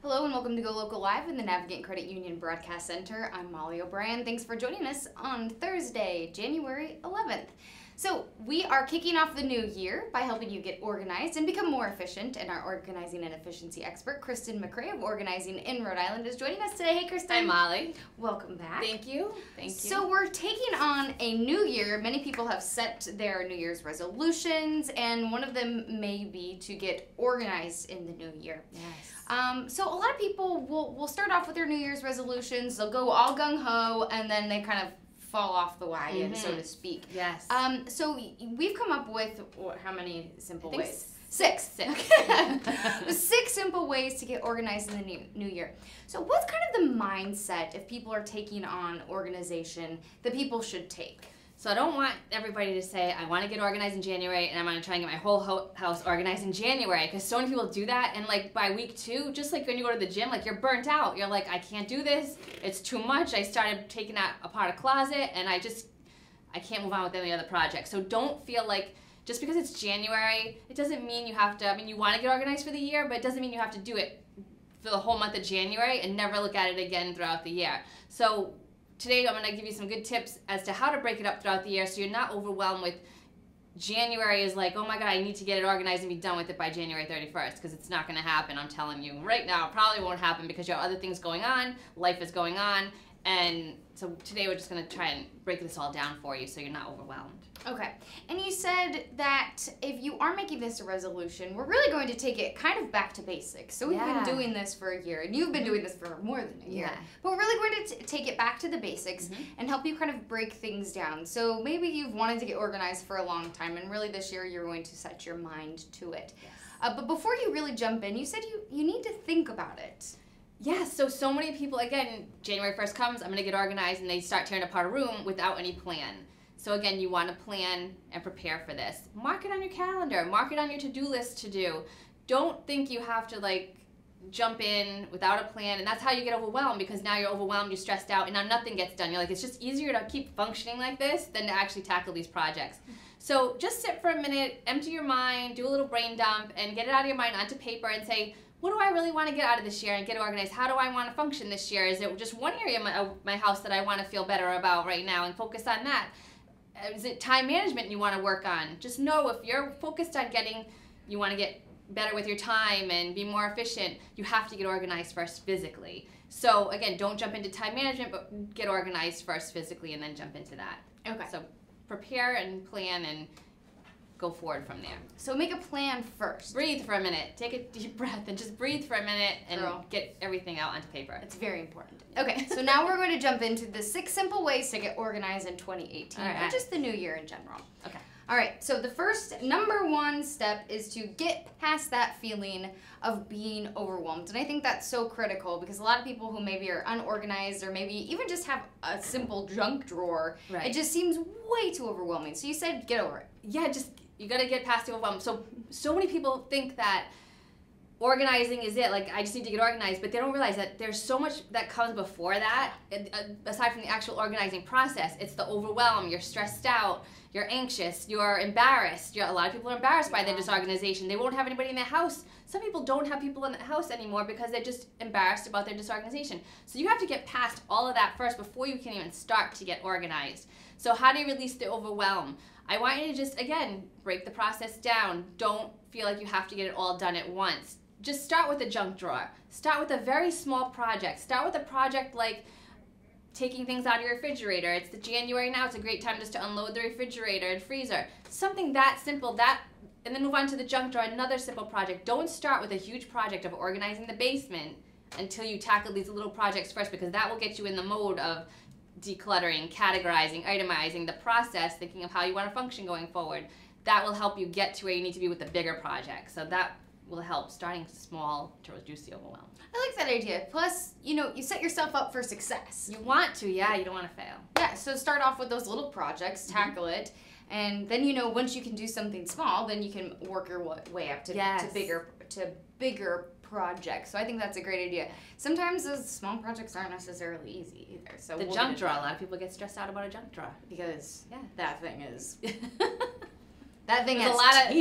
Hello and welcome to GoLocal Live in the Navigant Credit Union Broadcast Center. I'm Molly O'Brien. Thanks for joining us on Thursday, January 11th. So we are kicking off the new year by helping you get organized and become more efficient. And our organizing and efficiency expert, Kristen McRae of Organizing in Rhode Island, is joining us today. Hey, Kristen. Hi, Molly. Welcome back. Thank you. Thank you. So we're taking on a new year. Many people have set their New Year's resolutions, and one of them may be to get organized in the new year. Yes. So a lot of people will start off with their New Year's resolutions. They'll go all gung-ho, and then they kind of fall off the wagon, so to speak. Yes. So we've come up with, how many simple ways? Six. Six simple ways to get organized in the new year. So what's kind of the mindset if people are taking on organization that people should take? So I don't want everybody to say, I want to get organized in January and I'm going to try and get my whole house organized in January, because so many people do that, and like by week 2, just like when you go to the gym, like you're burnt out. You're like, I can't do this. It's too much. I started taking that apart a closet and I can't move on with any other project. So don't feel like just because it's January, it doesn't mean you have to, you want to get organized for the year, but it doesn't mean you have to do it for the whole month of January and never look at it again throughout the year. So today I'm going to give you some good tips as to how to break it up throughout the year so you're not overwhelmed with January is like, oh my God, I need to get it organized and be done with it by January 31st, because it's not going to happen. I'm telling you right now, it probably won't happen because you have other things going on, life is going on, and so today we're just going to try and break this all down for you so you're not overwhelmed. Okay. And you said that if you are making this a resolution, we're really going to take it kind of back to basics. So we've been doing this for a year, and you've been doing this for more than a year. But we're really going to take it back to the basics and help you kind of break things down. So maybe you've wanted to get organized for a long time, and really this year you're going to set your mind to it. Yes. But before you really jump in, you said you need to think about it. Yes, so many people, again, January 1st comes, I'm going to get organized, and they start tearing apart a room without any plan. So again, you want to plan and prepare for this. Mark it on your calendar. Mark it on your to-do list to do. Don't think you have to like jump in without a plan, and that's how you get overwhelmed, because now you're overwhelmed, you're stressed out, and now nothing gets done. You're like, it's just easier to keep functioning like this than to actually tackle these projects. So just sit for a minute, empty your mind, do a little brain dump, and get it out of your mind onto paper and say, what do I really want to get out of this year and get organized? How do I want to function this year? Is it just one area of my house that I want to feel better about right now and focus on that? Is it time management you want to work on? Just know if you're focused on you want to get better with your time and be more efficient, you have to get organized first physically. So again, don't jump into time management, but get organized first physically and then jump into that. Okay. So prepare and plan and go forward from there. So make a plan first. Breathe for a minute. Take a deep breath and just breathe for a minute and get everything out onto paper. It's very important. Okay, so now we're going to jump into the 6 simple ways to get organized in 2018, or just the new year in general. Okay. All right, so the first, number 1 step is to get past that feeling of being overwhelmed. And I think that's so critical, because a lot of people who maybe are unorganized or maybe even just have a simple junk drawer, it just seems way too overwhelming. So you said get over it. Yeah, you got to get past the overwhelm. So many people think that organizing is it. Like, I just need to get organized, but they don't realize that there's so much that comes before that, aside from the actual organizing process. It's the overwhelm. You're stressed out. You're anxious. You're embarrassed. A lot of people are embarrassed by their disorganization. They won't have anybody in their house. Some people don't have people in the house anymore because they're just embarrassed about their disorganization. So you have to get past all of that first before you can even start to get organized. So how do you release the overwhelm? I want you to just, again, break the process down. Don't feel like you have to get it all done at once. Just start with a junk drawer. Start with a very small project. Start with a project like taking things out of your refrigerator. It's the January now. It's a great time just to unload the refrigerator and freezer. Something that simple, and then move on to the junk drawer, another simple project. Don't start with a huge project of organizing the basement until you tackle these little projects first, because that will get you in the mode of decluttering, categorizing, itemizing, the process, thinking of how you want to function going forward. That will help you get to where you need to be with the bigger project. So that will help, starting small to reduce the overwhelm. I like that idea. Plus, you set yourself up for success. You want to, you don't want to fail. Yeah, so start off with those little projects, tackle it, and then once you can do something small, then you can work your way up to bigger projects. So I think that's a great idea. Sometimes those small projects aren't necessarily easy either. So the junk drawer, a lot of people get stressed out about a junk drawer because that thing is that thing has a lot of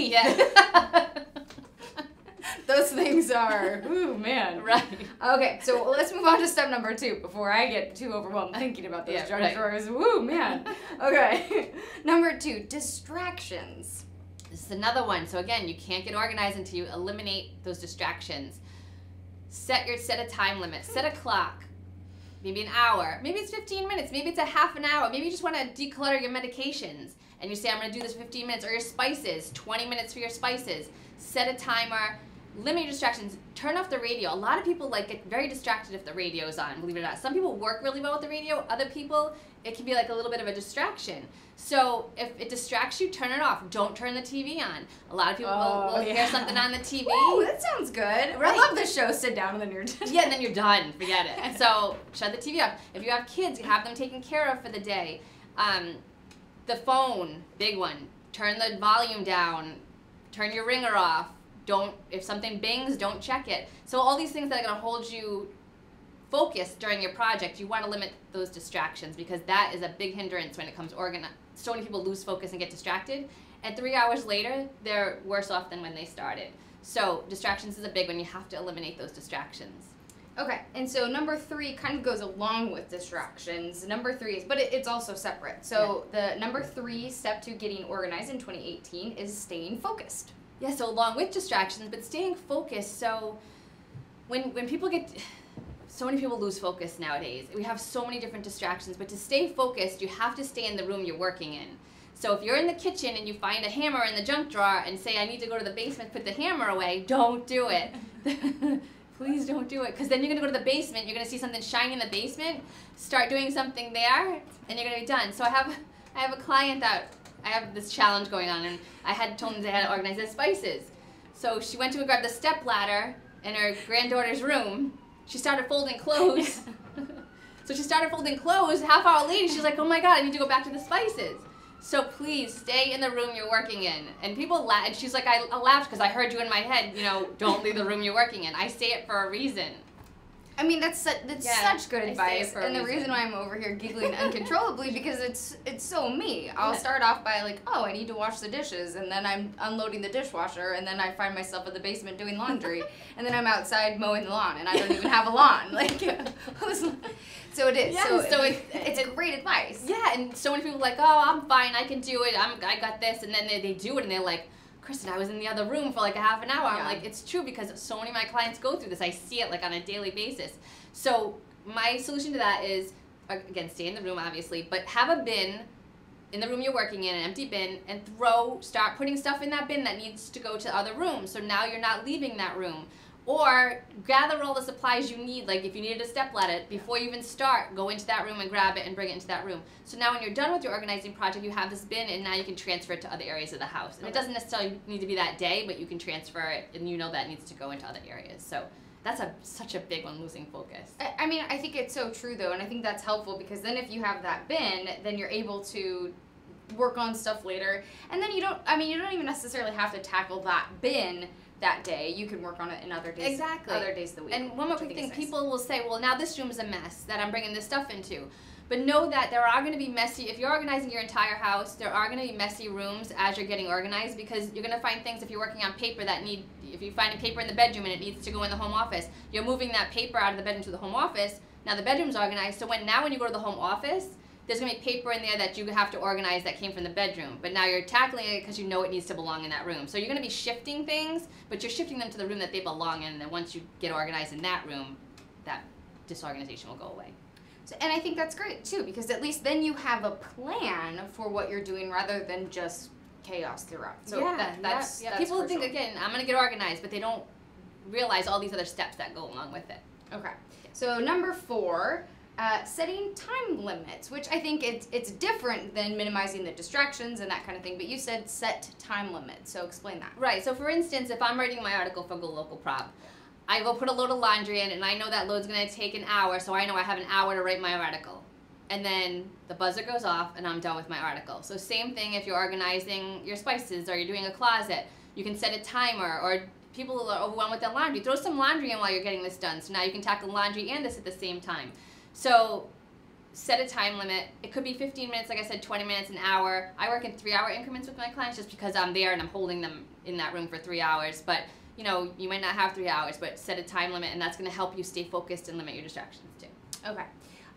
those things are, ooh, man. Right. Okay, so let's move on to step number 2 before I get too overwhelmed thinking about those junk drawers. Woo, man. Okay. Number 2, distractions. This is another one. So again, you can't get organized until you eliminate those distractions. Set a time limit. Set a clock. Maybe an hour. Maybe it's 15 minutes. Maybe it's a half an hour. Maybe you just want to declutter your medications. And you say, I'm going to do this 15 minutes. Or your spices. 20 minutes for your spices. Set a timer. Limit your distractions. Turn off the radio. A lot of people get very distracted if the radio is on, believe it or not. Some people work really well with the radio. Other people, it can be like a little bit of a distraction. So if it distracts you, turn it off. Don't turn the TV on. A lot of people will hear something on the TV. Oh, that sounds good. Right. I love the show. Sit down and then you're done. Yeah, and then you're done. Forget it. So shut the TV off. If you have kids, you have them taken care of for the day. The phone, big one. Turn the volume down. Turn your ringer off. If something bings, don't check it. So all these things that are going to hold you focused during your project, you want to limit those distractions because that is a big hindrance when it comes to organize. So many people lose focus and get distracted. And 3 hours later, they're worse off than when they started. So distractions is a big one. You have to eliminate those distractions. Okay, and so number 3 kind of goes along with distractions. Number 3 is, but it's also separate. So the number 3 step to getting organized in 2018 is staying focused. Yeah, so along with distractions, but staying focused. So when people so many people lose focus nowadays. We have so many different distractions, but to stay focused, you have to stay in the room you're working in. So if you're in the kitchen and you find a hammer in the junk drawer and say, I need to go to the basement, put the hammer away, don't do it. Please don't do it, because then you're going to go to the basement, you're going to see something shiny in the basement, start doing something there, and you're going to be done. So I have a client that I have this challenge going on, and I had told them they had to organize their spices. So she went to grab the step ladder in her granddaughter's room. She started folding clothes. So she started folding clothes. Half hour later, she's like, oh my God, I need to go back to the spices. So please stay in the room you're working in. And people laugh, and she's like, I laughed because I heard you in my head, don't leave the room you're working in. I say it for a reason. I mean, that's such good advice, and the reason why I'm over here giggling uncontrollably because it's so me. I'll start off by oh, I need to wash the dishes, and then I'm unloading the dishwasher, and then I find myself in the basement doing laundry, and then I'm outside mowing the lawn, and I don't even have a lawn. So it is. Yeah, so it's great advice. Yeah, and so many people are like, oh, I'm fine, I can do it, I got this, and then they do it, and they're like, Kristen, I was in the other room for a half an hour. I'm like, it's true because so many of my clients go through this. I see it on a daily basis. So my solution to that is, again, stay in the room, obviously, but have a bin in the room you're working in, an empty bin, and start putting stuff in that bin that needs to go to other rooms. So now you're not leaving that room. Or gather all the supplies you need, if you needed a stepladder, before you even start, go into that room and grab it and bring it into that room. So now when you're done with your organizing project, you have this bin, and now you can transfer it to other areas of the house. And it doesn't necessarily need to be that day, but you can transfer it, and that needs to go into other areas. So that's such a big one, losing focus. I mean, I think it's so true, though, and I think that's helpful because then if you have that bin, then you're able to work on stuff later. And then you don't even necessarily have to tackle that bin that day. You can work on it in other days. Exactly. Other days of the week. And one more quick thing, people will say, well, now this room is a mess that I'm bringing this stuff into. But know that there are going to be messy, if you're organizing your entire house, there are going to be messy rooms as you're getting organized because you're going to find things if you're working on paper if you find a paper in the bedroom and it needs to go in the home office, you're moving that paper out of the bedroom to the home office. Now the bedroom's organized, so when you go to the home office, there's going to be paper in there that you have to organize that came from the bedroom. But now you're tackling it because you know it needs to belong in that room. So you're going to be shifting things, but you're shifting them to the room that they belong in. And then once you get organized in that room, that disorganization will go away. And I think that's great, too, because at least then you have a plan for what you're doing rather than just chaos throughout. So that's people think, again, I'm going to get organized, but they don't realize all these other steps that go along with it. Okay. So number 4, setting time limits, which I think it's different than minimizing the distractions and that kind of thing, but you said set time limits, so explain that. Right, so for instance, if I'm writing my article for GoLocal Prop, I go put a load of laundry in, and I know that load's going to take an hour, so I know I have an hour to write my article. And then the buzzer goes off, and I'm done with my article. So same thing if you're organizing your spices or you're doing a closet. You can set a timer, or people are overwhelmed with their laundry. Throw some laundry in while you're getting this done, so now you can tackle laundry and this at the same time. So set a time limit. It could be 15 minutes, like I said, 20 minutes, an hour. I work in 3-hour increments with my clients just because I'm there and I'm holding them in that room for 3 hours, but you know, you might not have 3 hours, but set a time limit, and that's going to help you stay focused and limit your distractions too. Okay.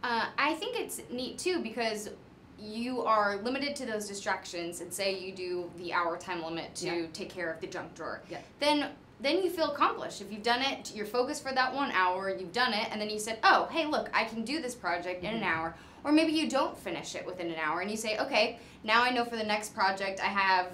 I think it's neat too because you are limited to those distractions, and say you do the hour time limit to take care of the junk drawer. Then you feel accomplished. If you've done it, you're focused for that 1 hour, you've done it, and then you said, oh, hey, look, I can do this project in an hour. Or maybe you don't finish it within an hour, and you say, okay, now I know for the next project I have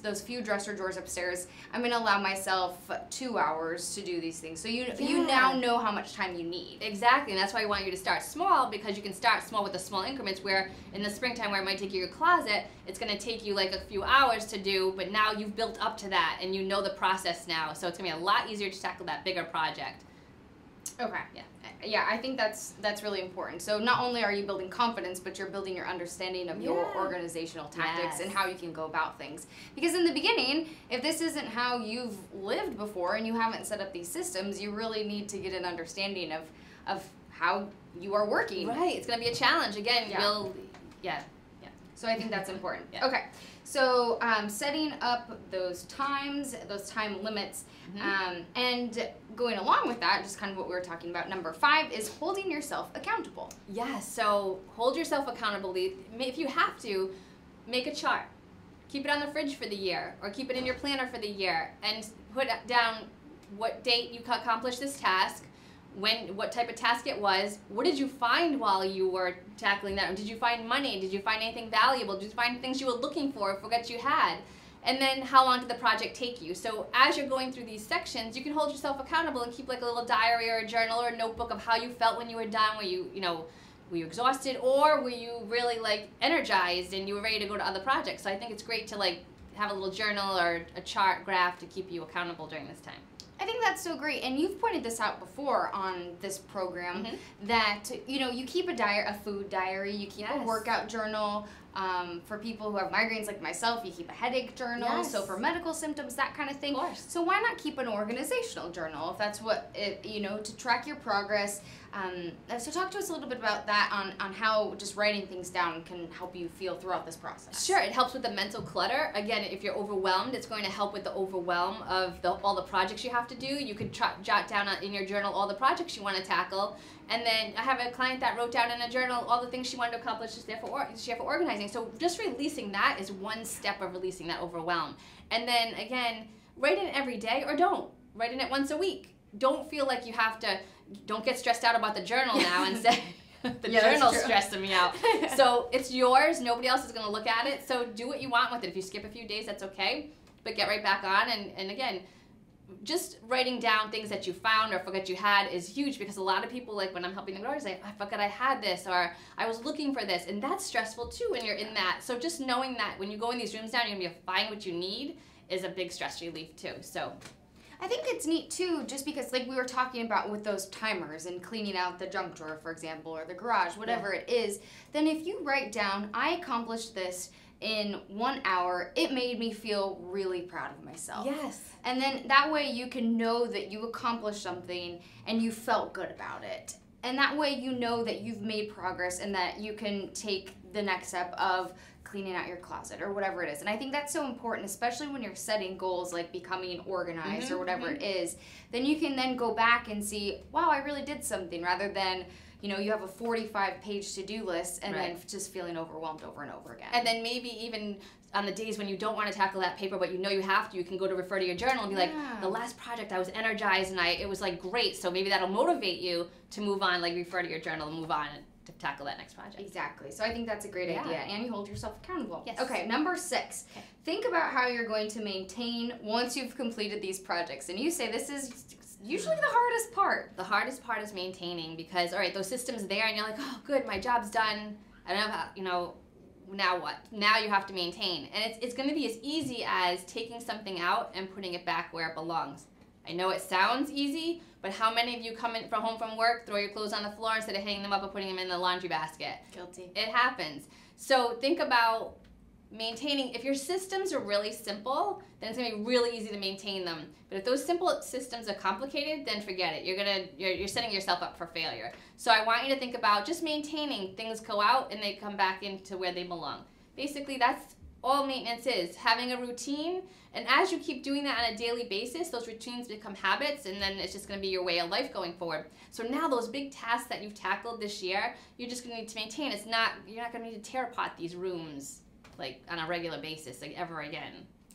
those few dresser drawers upstairs. I'm going to allow myself 2 hours to do these things. So you now know how much time you need. Exactly, and that's why I want you to start small, because you can start small with the small increments, where in the springtime where it might take you your closet, it's going to take you like a few hours to do, but now you've built up to that and you know the process now. So it's going to be a lot easier to tackle that bigger project. Okay. Yeah, I think that's really important. So not only are you building confidence, but you're building your understanding of your organizational tactics and how you can go about things. Because in the beginning, if this isn't how you've lived before and you haven't set up these systems, you really need to get an understanding of how you are working. Right. It's going to be a challenge. Again, So I think that's important. Okay. So setting up those times, those time limits, and going along with that, just kind of what we were talking about, number 5 is holding yourself accountable. Yes, so hold yourself accountable. If you have to, make a chart. Keep it on the fridge for the year, or keep it in your planner for the year, and put down what date you accomplished this task, what type of task it was, what did you find while you were tackling that? Did you find money? Did you find anything valuable? Did you find things you were looking for or forgot you had? And then how long did the project take you? So as you're going through these sections, you can hold yourself accountable and keep like a little diary or a journal or a notebook of how you felt when you were done. Were you exhausted, or were you really like energized and you were ready to go to other projects? So I think it's great to like have a little journal or a chart graph to keep you accountable during this time. I think that's so great, and you've pointed this out before on this program, that you keep a food diary, you keep a workout journal. For people who have migraines like myself, you keep a headache journal. So for medical symptoms, that kind of thing. Of course. So why not keep an organizational journal if that's what to track your progress. So talk to us a little bit about that on how just writing things down can help you feel throughout this process. Sure, it helps with the mental clutter. Again, if you're overwhelmed, it's going to help with the overwhelm of all the projects you have to do. You could jot down in your journal all the projects you want to tackle. And then I have a client that wrote down in a journal all the things she wanted to accomplish this year for organizing. So just releasing that is one step of releasing that overwhelm. And then again, write in every day, or don't. Write in it once a week. Don't feel like you have to. Don't get stressed out about the journal now and say the journal's stressing me out. So it's yours. Nobody else is going to look at it. So do what you want with it. If you skip a few days, that's okay. But get right back on. And again, just writing down things that you found or forgot you had is huge, because a lot of people, like when I'm helping them grow, say, I forgot I had this, or I was looking for this, and that's stressful too when you're in that. So just knowing that when you go in these rooms now, you're going to find what you need is a big stress relief too. So I think it's neat too, just because like we were talking about with those timers and cleaning out the junk drawer, for example, or the garage, whatever it is, then if you write down, I accomplished this in 1 hour, it made me feel really proud of myself. Yes. And then that way you can know that you accomplished something and you felt good about it. And that way you know that you've made progress and that you can take the next step of cleaning out your closet or whatever it is. And I think that's so important, especially when you're setting goals like becoming organized or whatever it is. Then you can then go back and see, wow, I really did something, rather than you have a 45-page to-do list and then just feeling overwhelmed over and over again. And then maybe even on the days when you don't want to tackle that paper, but you know you have to, you can go to refer to your journal and be like, the last project I was energized and it was like great. So maybe that'll motivate you to move on, like refer to your journal and move on to tackle that next project. Exactly. So I think that's a great idea. And you hold yourself accountable. Yes. Okay, number 6. Okay. Think about how you're going to maintain once you've completed these projects. And you say this is usually the hardest part. The hardest part is maintaining, because, all right, those systems there, and you're like, oh, good, my job's done. I don't know how, now what? Now you have to maintain. And it's going to be as easy as taking something out and putting it back where it belongs. I know it sounds easy, but how many of you come home from work, throw your clothes on the floor instead of hanging them up and putting them in the laundry basket? Guilty. It happens. So think about maintaining. If your systems are really simple, then it's going to be really easy to maintain them. But if those simple systems are complicated, then forget it. You're setting yourself up for failure. So I want you to think about just maintaining. Things go out and they come back into where they belong. Basically, that's all maintenance is, having a routine. And as you keep doing that on a daily basis, those routines become habits, and then it's just going to be your way of life going forward. So now those big tasks that you've tackled this year, you're just going to need to maintain. You're not going to need to tear apart these rooms like on a regular basis, like ever again.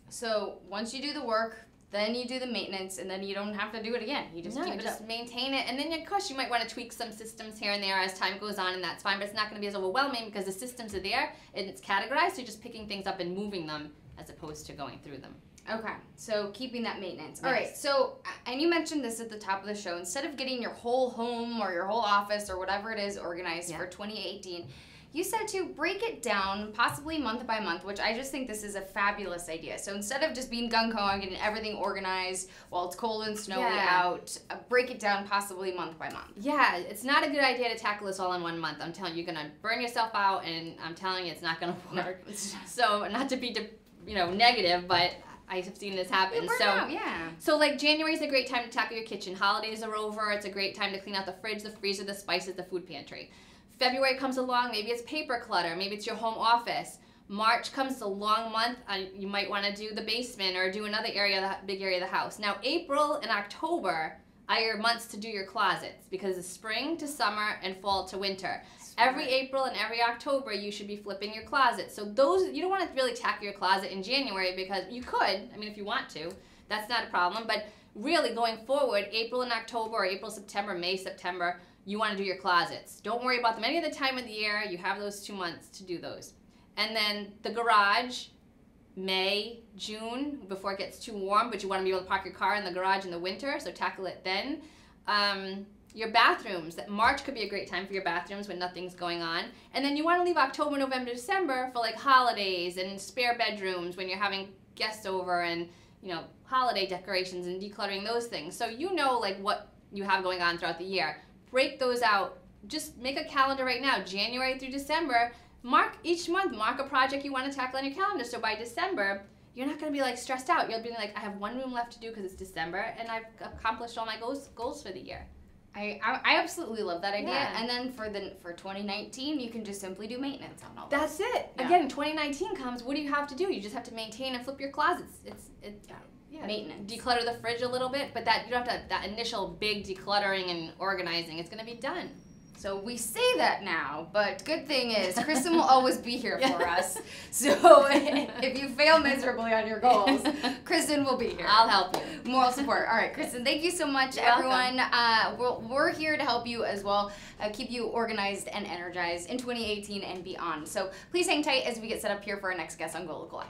So once you do the work, then you do the maintenance, and then you don't have to do it again. You just keep it up. Maintain it, and then of course you might want to tweak some systems here and there as time goes on, and that's fine, but it's not going to be as overwhelming because the systems are there and it's categorized, so you're just picking things up and moving them as opposed to going through them. Okay, so keeping that maintenance. Yes. All right, so, and you mentioned this at the top of the show, instead of getting your whole home or your whole office or whatever it is organized for 2018, you said to break it down, possibly month by month, which I just think this is a fabulous idea. So instead of just being gung-ho and getting everything organized while it's cold and snowy out, break it down possibly month by month. Yeah, it's not a good idea to tackle this all in 1 month. I'm telling you, you're going to burn yourself out, and I'm telling you, it's not going to work. So not to be, negative, but I've seen this happen. So like January is a great time to tackle your kitchen. Holidays are over. It's a great time to clean out the fridge, the freezer, the spices, the food pantry. February comes along, maybe it's paper clutter, maybe it's your home office. March comes, a long month, you might want to do the basement or do another area, big area of the house. Now April and October are your months to do your closets because it's spring to summer and fall to winter. Every April and every October you should be flipping your closet. So those, you don't want to really tackle your closet in January because you could, if you want to, that's not a problem, but really going forward, April and October or April, September, May, September, you want to do your closets. Don't worry about them any other time of the year. You have those 2 months to do those. And then the garage, May, June, before it gets too warm, but you want to be able to park your car in the garage in the winter, so tackle it then. Your bathrooms, March could be a great time for your bathrooms when nothing's going on. And then you want to leave October, November, December for like holidays and spare bedrooms when you're having guests over and, holiday decorations and decluttering those things. So like what you have going on throughout the year. Break those out. Just make a calendar right now, January through December. Each month, mark a project you want to tackle on your calendar. So by December, you're not going to be like stressed out. You'll be like, I have 1 room left to do because it's December, and I've accomplished all my goals for the year. I absolutely love that idea. Yeah. And then for 2019, you can just simply do maintenance on all that. That's it. Yeah. Again, 2019 comes, what do you have to do? You just have to maintain and flip your closets. Maintenance. Declutter the fridge a little bit, but you don't have to, that initial big decluttering and organizing, it's going to be done. So we say that now, but good thing is Kristen will always be here for us. So if you fail miserably on your goals, Kristen will be here. I'll help you. Moral support. All right, Kristen, thank you so much, everyone. We're here to help you as well, keep you organized and energized in 2018 and beyond. So please hang tight as we get set up here for our next guest on GoLocal Live.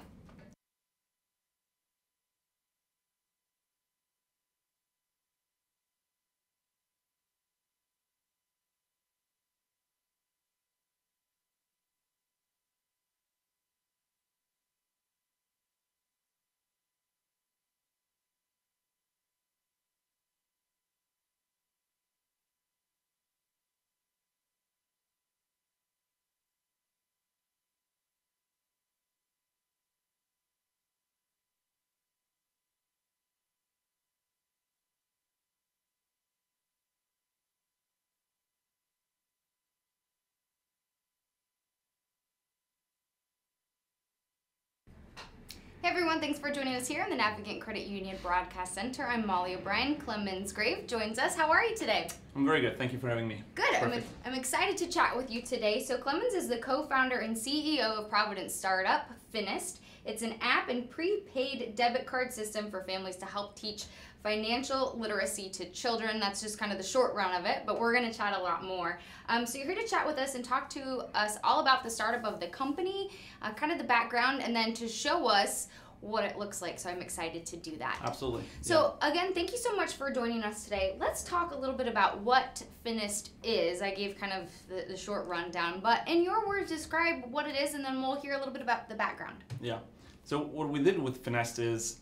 Hey everyone, thanks for joining us here in the Navigant Credit Union Broadcast Center. I'm Molly O'Brien. Clemens Grave joins us. How are you today? I'm very good. Thank you for having me. Good. I'm excited to chat with you today. So Clemens is the co-founder and CEO of Providence startup, Finist. It's an app and prepaid debit card system for families to help teach financial literacy to children. That's just kind of the short run of it, but we're going to chat a lot more. So you're here to chat with us and talk to us all about the startup of the company, kind of the background, and then to show us what it looks like. So I'm excited to do that. Absolutely. So again, thank you so much for joining us today. Let's talk a little bit about what Finist is. I gave kind of the short rundown, but in your words, describe what it is, and then we'll hear a little bit about the background. Yeah. So what we did with Finist is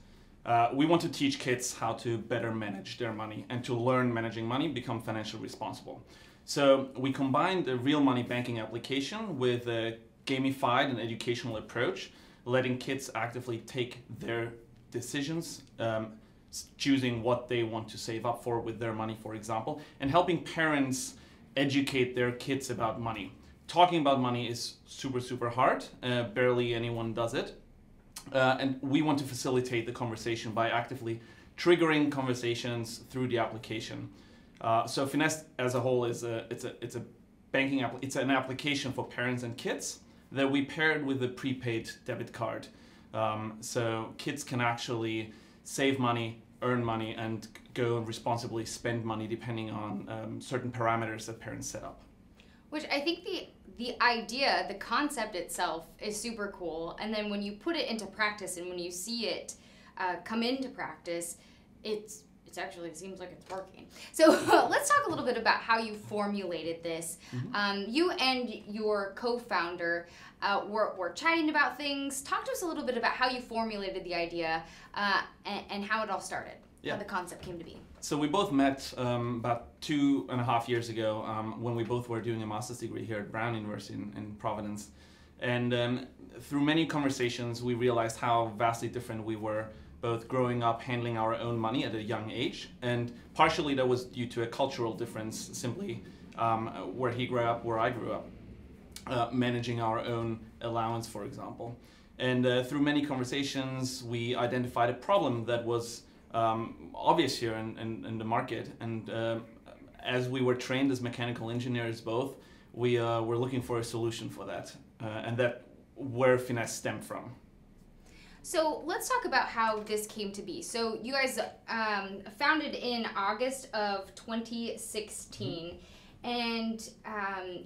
we want to teach kids how to better manage their money and to learn managing money, become financially responsible. So we combined a real money banking application with a gamified and educational approach, letting kids actively take their decisions, choosing what they want to save up for with their money, for example, and helping parents educate their kids about money. Talking about money is super, super hard. Barely anyone does it. And we want to facilitate the conversation by actively triggering conversations through the application. So Finist as a whole is it's an application for parents and kids that we paired with a prepaid debit card. So kids can actually save money, earn money, and go and responsibly spend money depending on certain parameters that parents set up. Which I think the idea, the concept itself is super cool. And then when you put it into practice and when you see it come into practice, it seems like it's working. So let's talk a little bit about how you formulated this. Mm-hmm. You and your co-founder were chatting about things. Talk to us a little bit about how you formulated the idea and how it all started, how the concept came to be. So we both met about 2.5 years ago when we both were doing a master's degree here at Brown University in Providence. And through many conversations, we realized how vastly different we were, both growing up handling our own money at a young age, and partially that was due to a cultural difference, simply where he grew up, where I grew up, managing our own allowance, for example. And through many conversations, we identified a problem that was obvious here in the market. And as we were trained as mechanical engineers both, we were looking for a solution for that, and that where Finist stemmed from. So let's talk about how this came to be. So you guys founded in August of 2016, and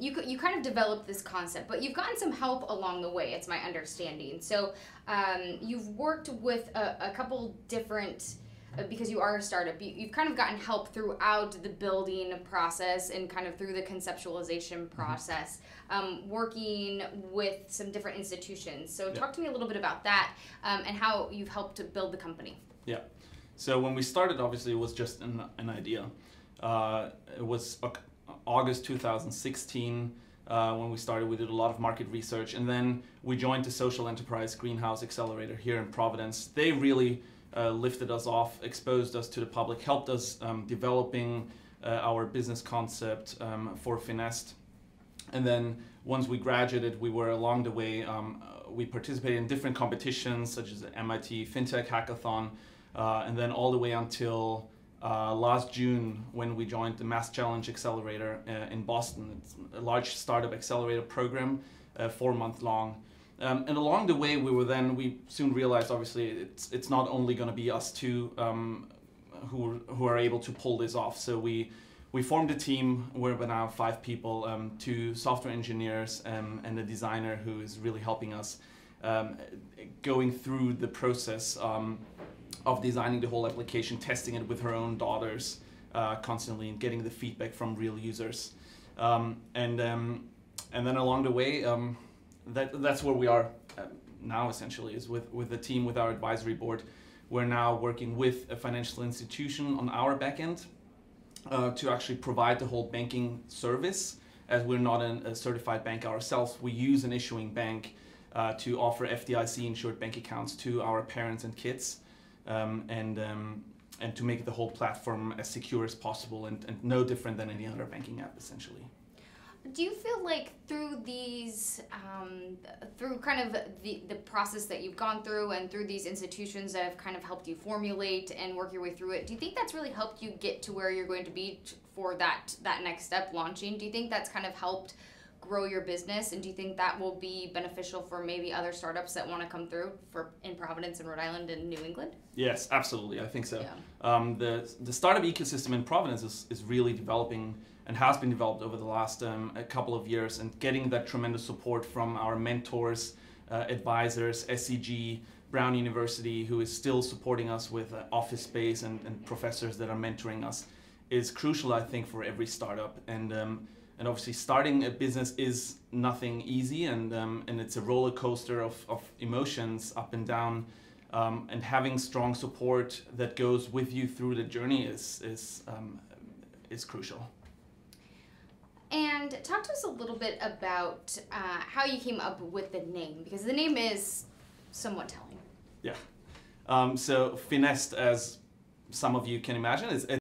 you kind of developed this concept, but you've gotten some help along the way, it's my understanding. So you've worked with a couple different, because you are a startup, you've kind of gotten help throughout the building process and kind of through the conceptualization process, working with some different institutions. So talk to me a little bit about that and how you've helped to build the company. Yeah. So when we started, obviously, it was just an idea. It was August 2016 when we started. We did a lot of market research, and then we joined the social enterprise Greenhouse Accelerator here in Providence. They really lifted us off, exposed us to the public, helped us developing our business concept for Finist. And then once we graduated, we were along the way, we participated in different competitions such as the MIT FinTech Hackathon, and then all the way until last June when we joined the Mass Challenge Accelerator in Boston. It's a large startup accelerator program, 4-month long. And along the way, we soon realized, obviously, it's not only going to be us two who are able to pull this off. So we formed a team. We're now 5 people, 2 software engineers and a designer who is really helping us going through the process of designing the whole application, testing it with her own daughters constantly, and getting the feedback from real users. And then along the way. That's where we are now, essentially, is with the team, with our advisory board. We're now working with a financial institution on our back end to actually provide the whole banking service. As we're not a certified bank ourselves, we use an issuing bank to offer FDIC-insured bank accounts to our parents and kids, and to make the whole platform as secure as possible and no different than any other banking app, essentially. Do you feel like through these, through kind of the process that you've gone through and through these institutions that have kind of helped you formulate and work your way through it, do you think that's really helped you get to where you're going to be for that next step, launching? Do you think that's kind of helped grow your business, and do you think that will be beneficial for maybe other startups that want to come through in Providence and Rhode Island and New England? Yes, absolutely. I think so. Yeah. The startup ecosystem in Providence is really developing and has been developed over the last a couple of years, and getting that tremendous support from our mentors, advisors, SCG, Brown University, who is still supporting us with office space and professors that are mentoring us, is crucial, I think, for every startup. And obviously starting a business is nothing easy, and it's a roller coaster of emotions up and down, and having strong support that goes with you through the journey is crucial. And talk to us a little bit about how you came up with the name, because the name is somewhat telling. Yeah. So Finist, as some of you can imagine, is